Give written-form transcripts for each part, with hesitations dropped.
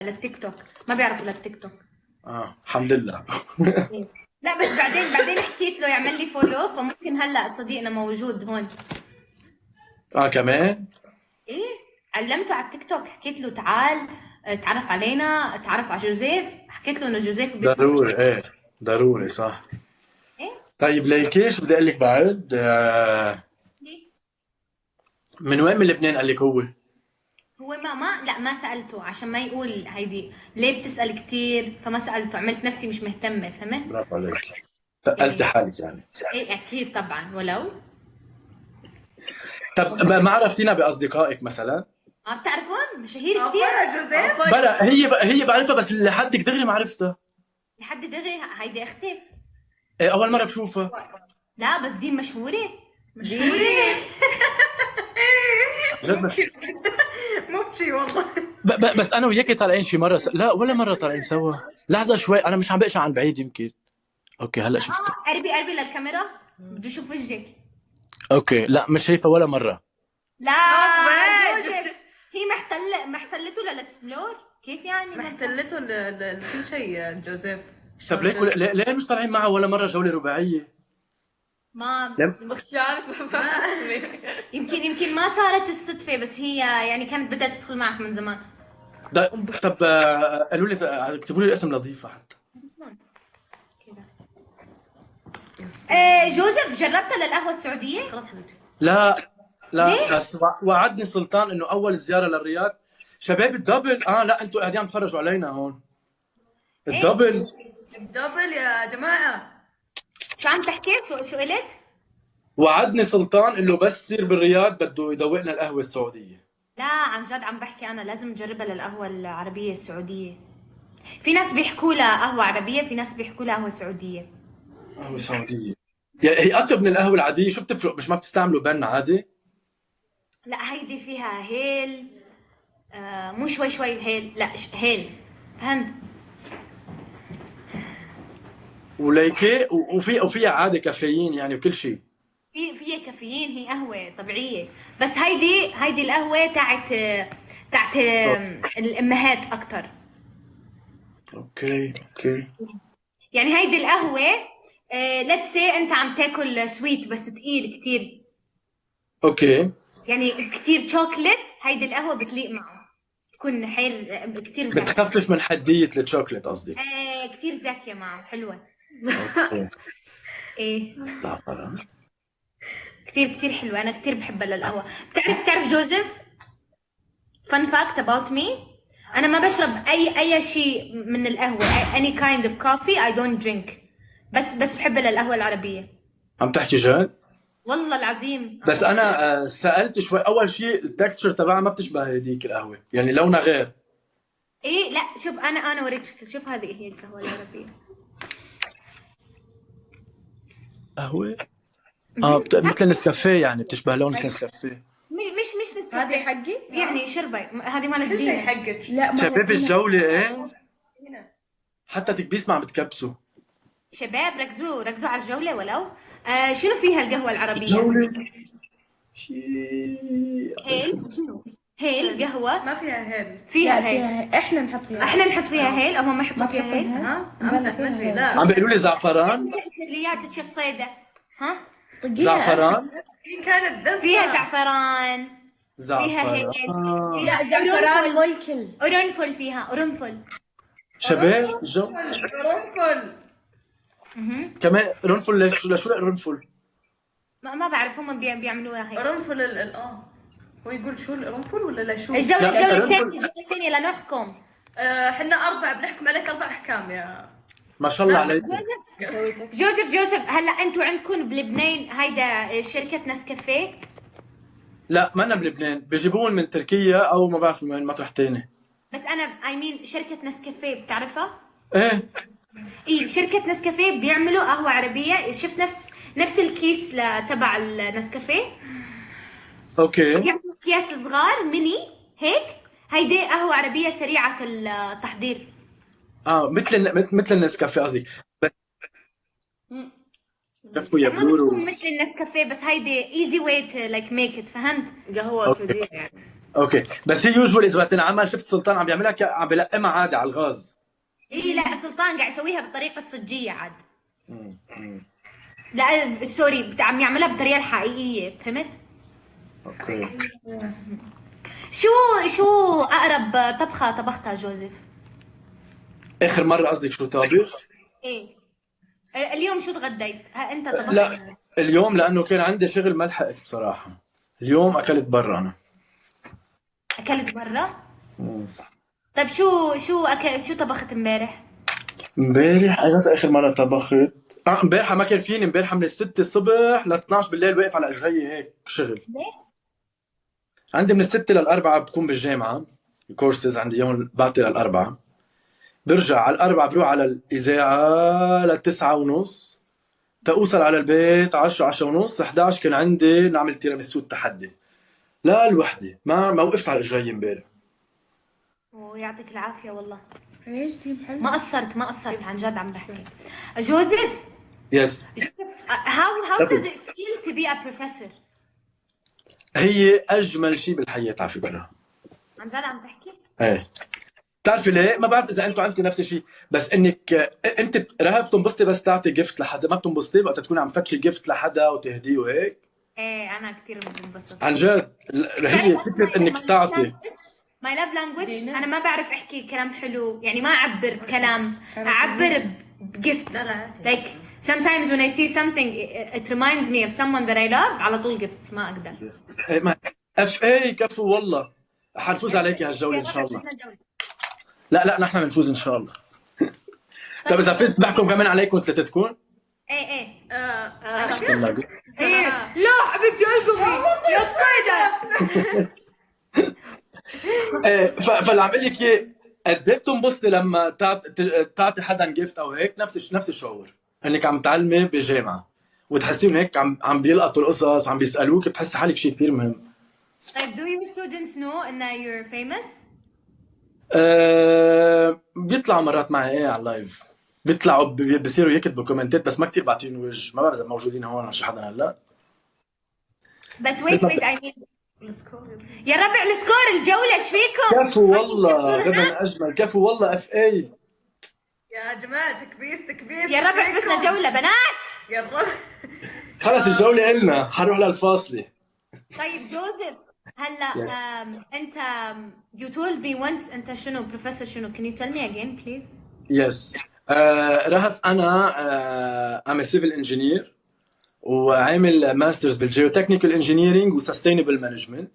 للتيك توك، ما بيعرفوا للتيك توك. الحمد لله. لا بس بعدين حكيت له يعمل لي فولو، فممكن هلا صديقنا موجود هون. كمان. ايه، علمته على التيك توك، حكيت له تعال تعرف علينا، تعرف على جوزيف، حكيت له انه جوزيف بيطبخ. ضروري، ايه ضروري صح. ايه. طيب ليكيش بدي اقول لك بعد ليه؟ من وين من لبنان قال لك هو؟ هو لا ما سألته عشان ما يقول هيدي ليه بتسأل كتير، فما سألته، عملت نفسي مش مهتمة، فهمت؟ برافو عليك، تقلتي ايه. حالك يعني. ايه اكيد طبعا، ولو طب ما عرفتينا باصدقائك مثلا؟ ما بتعرفون مشاهير كتير. فرع جوزيف. بلا هي بعرفها بس لحدك دغري ما عرفتها. لحد دغري هيدي اختي. إيه اول مره بشوفها. لا بس دي مشهورة. مشهورة. جد بس. مبكي والله. بس انا وياكي طالعين شي مره لا ولا مره طالعين سوا. لحظه شوي انا مش عم بقشع عن بعيد يمكن. اوكي هلا شفتها. قربي للكاميرا، بدي اشوف وجهك. اوكي لا مش شايفه ولا مره. لا وين؟ جوزيف، هي محتلته للاكسبلور، كيف يعني محتلته كل شيء جوزيف. طب ليه مش طالعين معها ولا مره جوله رباعيه؟ ما ليه؟ مش عارفة. يمكن ما صارت الصدفة، بس هي يعني كانت بدها تدخل معك من زمان. طب قالوا لي اكتبوا لي الاسم لطيفه حتى. كده. جوزيف، جربتها للقهوة السعودية؟ خلاص حبيبتي. لا ليه؟ لا بس وعدني سلطان انه اول زياره للرياض شباب الدبل. لا انتوا قاعدين عم تفرجوا علينا هون. ايه؟ الدبل. دبل يا جماعة. شو عم تحكي؟ شو قلت؟ وعدني سلطان انه بس يصير بالرياض بده يذوقنا القهوه السعوديه. لا عن جد عم بحكي، انا لازم نجربها للقهوة العربية السعودية. في ناس بيحكوا لها قهوة عربية، في ناس بيحكوا لها قهوة سعودية. قهوه سعوديه. هي اطيب من القهوه العاديه. شو بتفرق؟ مش ما بتستعملوا بن عادي؟ لا هيدي فيها هيل. مو شوي هيل، لا هيل، فهمت؟ وليكي وفيها عادي كافيين يعني وكل شيء. فيها كافيين، هي قهوة طبيعية. بس هيدي القهوة تاعت الأمهات أكتر. اوكي. يعني هيدي القهوة، let's say أنت عم تاكل سويت بس تقيل كتير، اوكي يعني كتير شوكلت، هيدي القهوة بتليق معه، تكون حيل كتير زاكية. بتخفف من حديه الشوكليت قصدك. كتير زاكية معه، حلوة. اوكي. ايه. زعفران. كتير حلوة، أنا كتير بحبها للقهوة. بتعرف جوزيف، fun fact about me، أنا ما بشرب أي شيء من القهوة، any kind of coffee I don't drink. بس بحبها للقهوة العربية. عم تحكي جد؟ والله العظيم. بس انا سالت شوي. اول شيء التكستشر تبعها ما بتشبه هذيك القهوه يعني لونها غير. ايه لا شوف، انا اوريك شكل، شوف هذه هي القهوة العربية. قهوه. مثل النسكافيه يعني بتشبه لون النسكافيه. مش نسكافيه. هذه حقي؟ يعني شربي، هذه مالت كل شيء دينا. حقك. لا شباب الجوله ايه. هنا. حتى تكبيس ما عم بتكبسوا. شباب ركزوا على الجولة ولو. شنو فيها القهوة العربية؟ الجوله شيء. هيل. شنو؟ هيل قهوة. ما فيها هيل. فيها لا هيل. فيها، احنا نحط فيها. احنا نحط فيها هيل، هم ما يحطوا ما فيها هيل. تحطونها؟ ها امزح ما ادري. لا عم بيقولوا لي زعفران. اللياتك الصيدة. ها؟ زعفران. هي كانت دفة. فيها زعفران. فيها هيل. زعفران. فيها زعفران قرنفل. ملكل. قرنفل، فيها قرنفل. شباب الجو. قرنفل. كمان قرنفل. لشو القرنفل؟ ما بعرف، هم بيعملوها هيك. قرنفل هو يقول شو القرنفل ولا لا شو؟ الجولة الثانية لنحكم. احنا 4 بنحكم عليك 4 احكام يا. ما شاء الله عليك. جوزيف هلا انتوا عندكم بلبنان هيدا شركة نسكافيه؟ لا ما انا بلبنان، بيجيبون من تركيا او ما بعرف من مطرح تاني. بس انا شركة نسكافيه بتعرفها؟ ايه. ايه، شركة نسكافيه بيعملوا قهوة عربية، شفت نفس الكيس تبع النسكافيه. اوكي. بيعملوا اكياس صغار ميني هيك، هيدي قهوة عربية سريعة التحضير. مثل النسكافيه قصدي. بس كفوا يا ما بتكون بلوروز. مثل النسكافيه، بس هيدي ايزي واي تو لايك ميك ات، فهمت؟ قهوة اوكي. سعودية يعني. اوكي، بس هي يوجوال اذا بتنعمل، شفت سلطان عم بيعملها عم بلقمها عادي على الغاز. اي لا، سلطان قاعد يسويها بالطريقه الصجيه عاد. لا سوري، عم يعملها بالطريقه الحقيقيه، فهمت؟ اوكي. شو شو اقرب طبخه طبختها جوزيف؟ اخر مره قصدك شو طابخ؟ ايه اليوم شو تغديت؟ ها انت طبخت؟ لا اليوم لانه كان عندي شغل ما لحقت بصراحه. اليوم اكلت برا انا. اكلت برا؟ طيب شو طبخت امبارح؟ امبارح انا اخر مره طبخت. امبارحه ما كان فيني، امبارحه من 6 الصبح ل 12 بالليل واقف على اجري هيك شغل. ليه؟ عندي من 6 لل4 بكون بالجامعه. الكورسز عندي اياهم بعطي لل4. برجع على 4 بروح على الاذاعه للتسعة ونص. تأوصل على البيت 10 10 ونص 11 كان عندي نعمل تيراميسو التحدي. لا لوحدي ما وقفت على اجري امبارح. ويعطيك العافيه والله. ليش دي محل؟ ما قصرت عن جد عم بحكي. جوزيف، يس. how does it feel to be a professor؟ هي اجمل شيء بالحياه على فكره. عن جد عم تحكي؟ ايه. بتعرفي ليه؟ ما بعرف اذا انتم عندكم نفس الشيء، بس انك انت رهف تنبسطي بس تعطي جيفت لحدا، ما بتنبسطي وقت تكوني عم تفتشي جيفت لحدا وتهديه وهيك. ايه انا كثير بنبسط. عن جد هي فكره انك تعطي. ماي لاف لانجوج، انا ما بعرف احكي كلام حلو، يعني ما اعبر بكلام، اعبر بجيفتس. like sometimes when I see something it reminds me of someone that I love، على طول جيفتس ما اقدر. إيه، ما اف اي كفو والله. حنفوز عليكي هالجوله ان شاء الله. لا نحن بنفوز ان شاء الله. طيب اذا فزت بحكم كمان عليكم ثلاثتكم. ايه اشكرك. ايه لا حبيبتي القمي يا الصيدة. فاللي عم اقول لك اياه، قد ايه بتنبسطي لما تعطي حدا جيفت او هيك، نفس الشعور انك عم تعلمي بالجامعه وتحسيهم هيك عم بيلقطوا القصص وعم بيسالوك، بتحسي حالك شيء كثير مهم. طيب do your students know ان you're famous؟ بيطلعوا مرات معي ايه على اللايف، بيطلعوا بيصيروا يكتبوا كومنتات، بس ما كثير بعطيهم وجه، ما بعرف اذا موجودين هون عشان حدا هلا. بس wait I mean يا ربع السكور الجولة ايش فيكم؟ كفو والله غدا اجمل، كفو والله اف اي. يا جماعة تكبيس يا ربع فزنا جولة بنات. يا رب. خلص الجولة إلنا، حنروح للفاصلة. طيب جوزيف هلا Yes. انت you told me once انت شنو بروفيسور شنو، can you tell me again please؟ يس. رهف أنا I'm a civil engineer وعامل ماسترز بالجيوتكنيكال انجينيرينج وسستينبل مانجمنت.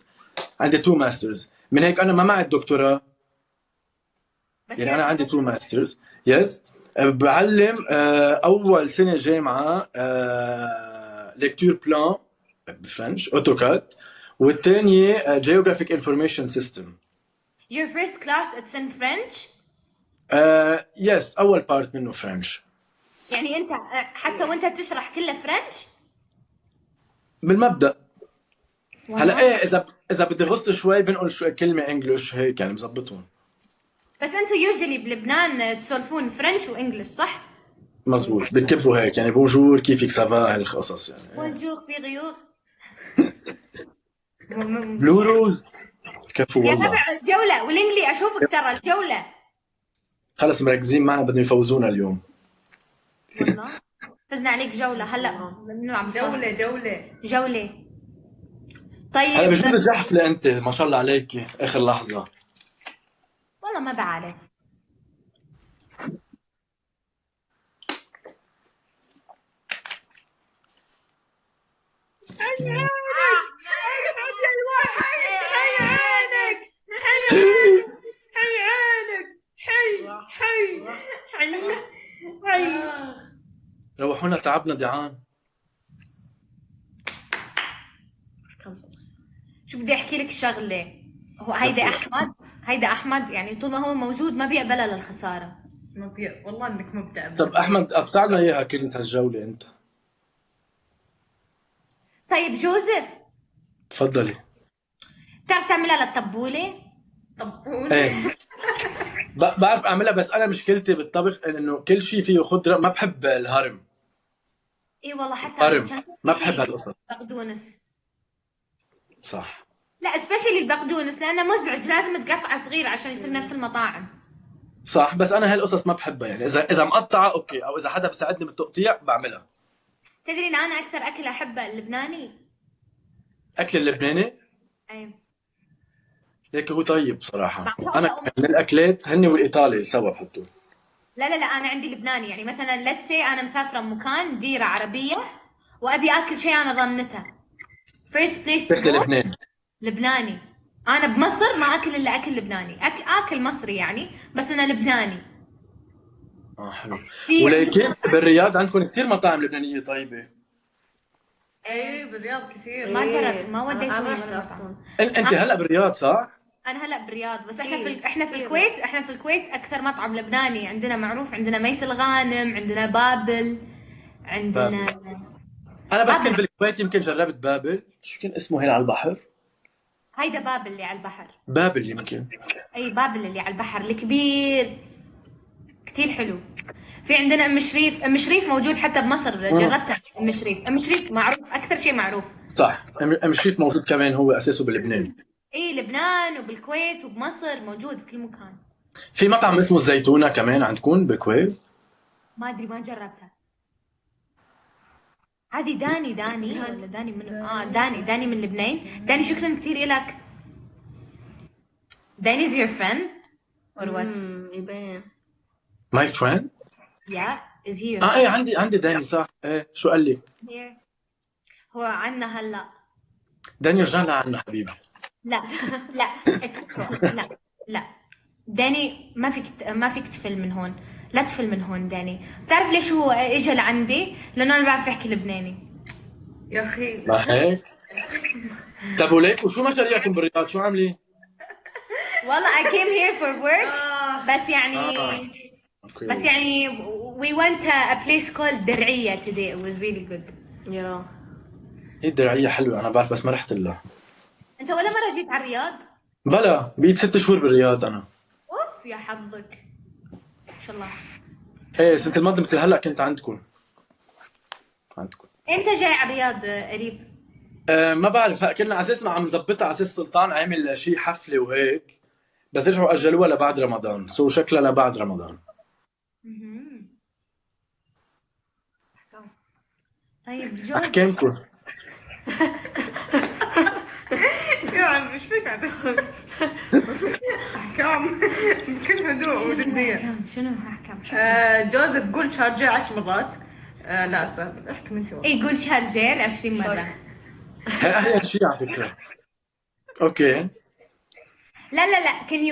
عندي 2 ماسترز، من هيك أنا ما معي الدكتوراه، بس يعني أنا عندي 2 ماسترز. يس. بعلم أول سنة جامعة ليكتور بلان بفرنش أوتوكاد، والثانية جيوغرافيك انفورميشن سيستم. your first class it's in French؟ يس اول بارت منه فرنش. يعني انت حتى وانت تشرح كله فرنش؟ بالمبدا. هلا ايه اذا بدي غص شوي بنقول شوي كلمه انجلش هيك يعني مزبطهم. بس انتوا يوجولي بلبنان تسولفون فرنش وانجلش صح؟ مزبوط، بنكبوا هيك يعني بونجور كيفك سافا هالقصص يعني. بونجور في غيور. بلو روز. كفو يا والله. تبع الجولة والانجلي اشوفك ترى الجولة. خلص مركزين معنا بدهم يفوزونا اليوم. والله فزنا عليك جولة هلا بنلعب جولة. طيب هلا بجوز تجحفلي انت ما شاء الله عليكي اخر لحظه. والله ما بعرف. روحونا تعبنا دعان. شو بدي احكي لك شغله، هو هيدا احمد يعني طول ما هو موجود ما بيقبلها للخساره. والله انك مبدع. طب احمد قطع لنا اياها كلمه هالجوله انت. طيب جوزيف تفضلي. بتعرف تعملها للطبوله؟ ايه بعرف اعملها، بس انا مشكلتي بالطبخ انه كل شيء فيه خضره، ما بحب الهرم. اي والله حتى هرم ما بحب هالقصص. بقدونس صح. لا سبيشلي البقدونس لانه مزعج، لازم تقطعه صغير عشان يصير نفس المطاعم. صح، بس انا هالقصص ما بحبها يعني، اذا مقطعه اوكي، او اذا حدا بيساعدني بالتقطيع بعملها. تدري ان انا اكثر اكل احبه اللبناني. اكل اللبناني اي هيك هو طيب صراحه، انا بعرفه. من الاكلات هن والايطالي سوا بحطوا. لا انا عندي لبناني، يعني مثلا ليتس سي انا مسافره مكان ديره عربيه وابي اكل شيء انا ضمنته، فيرست بليس تو تاكل جو لبناني. لبناني. انا بمصر ما اكل الا اكل لبناني، اكل مصري يعني، بس انا لبناني. اه حلو. في ولكن بالرياض عندكم كثير مطاعم لبنانيه طيبه. اي بالرياض كثير. ما جربت، إيه، ما وديتوني أنا ولا رحت مطعم. أصلا. انت هلا بالرياض صح؟ انا هلا بالرياض، بس احنا كثير احنا في كثير. الكويت، احنا في الكويت اكثر مطعم لبناني عندنا معروف، عندنا ميس الغانم، عندنا بابل، بابل. عندنا انا بس كنت بابل. بالكويت يمكن جربت بابل، شو كان اسمه هنا على البحر؟ هيدا بابل اللي على البحر. بابل يمكن. اي بابل اللي على البحر الكبير، كتير حلو. في عندنا ام شريف، ام شريف موجود حتى بمصر، جربته. ام شريف، ام شريف معروف اكثر شيء معروف. صح، ام شريف موجود كمان، هو اساسه بلبنان. اي لبنان وبالكويت وبمصر موجود بكل مكان. في مطعم اسمه الزيتونه كمان عندكم بالكويت. ما ادري ما جربتها. هذه داني ولا داني من داني من لبنان. داني شكرا كثير لك. داني is your friend or what? يبين. ماي فريند. Yeah, is he your اه friend? ايه عندي داني صح، ايه شو قال لي؟ Here. هو عنا هلا. داني رجعنا عنا حبيبي. لا لا اتركه. لا داني ما فيك تفل من هون، لا تفل من هون. داني بتعرف ليش هو اجى لعندي؟ لانه انا بعرف احكي لبناني. يا اخي ما هيك؟ طب وليك وشو مشاريعكم بالرياض؟ شو عاملين؟ والله I came here for work. بس يعني اوكي. بس يعني we went to a place called درعية today. It was really good. يا هي الدرعية حلوة، أنا بعرف بس ما رحت لها. انت ولا مرة جيت على الرياض؟ بلا بقيت 6 شهور بالرياض أنا. اوف يا حظك ما شاء الله. إيه السنة الماضية مثل هلا كنت عندكم. امتى جاي على الرياض قريب؟ ما بعرف، كنا على أساس عم نظبطها على أساس سلطان عامل شي حفلة وهيك، بس رجعوا أجلوها لبعد رمضان، سو شكلها لبعد رمضان. طيب جوز أحكامكم. يا عم ايش فيك عاد احكام بكل هدوء وجدية. شنو احكام؟ جوزيف قول شارجة 10 مرات. لا استاذ احكي انت والله. اي قول شارجير 20 مرة. هي أحلى شي على فكرة. أوكي. لا can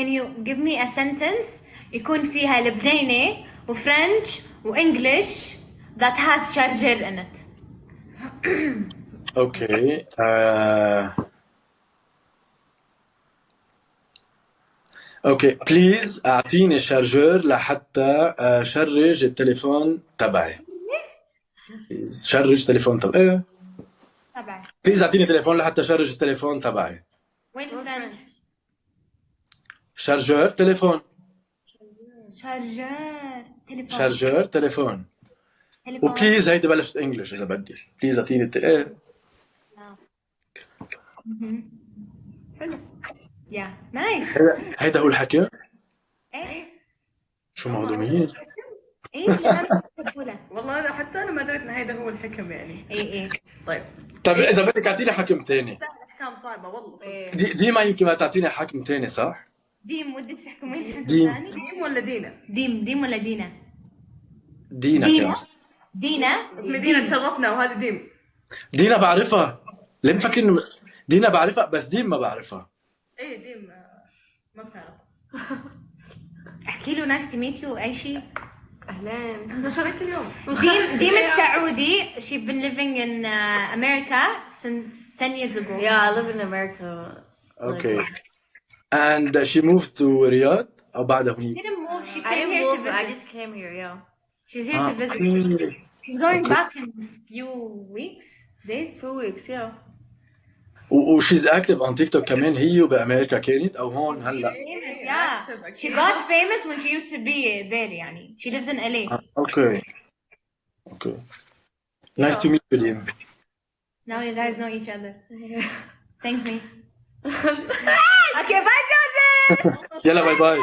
you give me a sentence يكون فيها لبناني وفرنش وانجلش that has شارجير in it. أوكي. اوكي بليز اعطيني شارجور لحتى شرج التليفون تبعي. بليز شرج تليفون تبعي. ايه تبعي بليز اعطيني تليفون لحتى شرج التليفون تبعي. وين الفرنش؟ شارجور تليفون. شارجر تليفون. شارجور تليفون. تليفون. وبليز هيدي بلشت انجلش اذا بدي، بليز اعطيني ايه حلو. يا نايس. هيدا هو الحكي. ايه شو مهضومين. ايه اللي انا بقوله. والله لا حتى انا ما دريت ان هيدا هو الحكم يعني. ايه طيب طيب اذا بدك اعطيني حكم تاني. احكام صعبة والله صدق. إيه. ديما يمكن ما تعطيني حكم تاني صح؟ ديم ودك تحكم وين حكم ديم. ثاني؟ ديم ولا دينا؟ ديم ولا دينا؟ دينا دينا؟ كان دينا؟ اسمي دينا تشرفنا وهذه ديم. دينا بعرفها، ليه مفكر دينا بعرفها بس ديم ما بعرفها. ايه ديم ما بتعرف. احكي له نايس تو ميت يو اي شيء. أهلين. شو عليك اليوم؟ ديم السعودي. She's been living in America since 10 years ago. Yeah, I live in America. Okay. And she moved to Riyadh أو بعدها She هنيك؟ didn't move. She I came didn't here to move. I visit. just came here. Yeah. She's here to visit. أوكي. She's going Okay. back in a few weeks, days. 2 weeks. Yeah. وشيز اكتف on TikTok كمان هي وبأمريكا كانت أو هون هلا؟ Famous, yeah. She got famous when she used to be there. يعني. She lives in LA. أوكي. Nice to meet you ديم. Now you guys know each other. thank me. Okay, bye Joseph. يلا باي باي.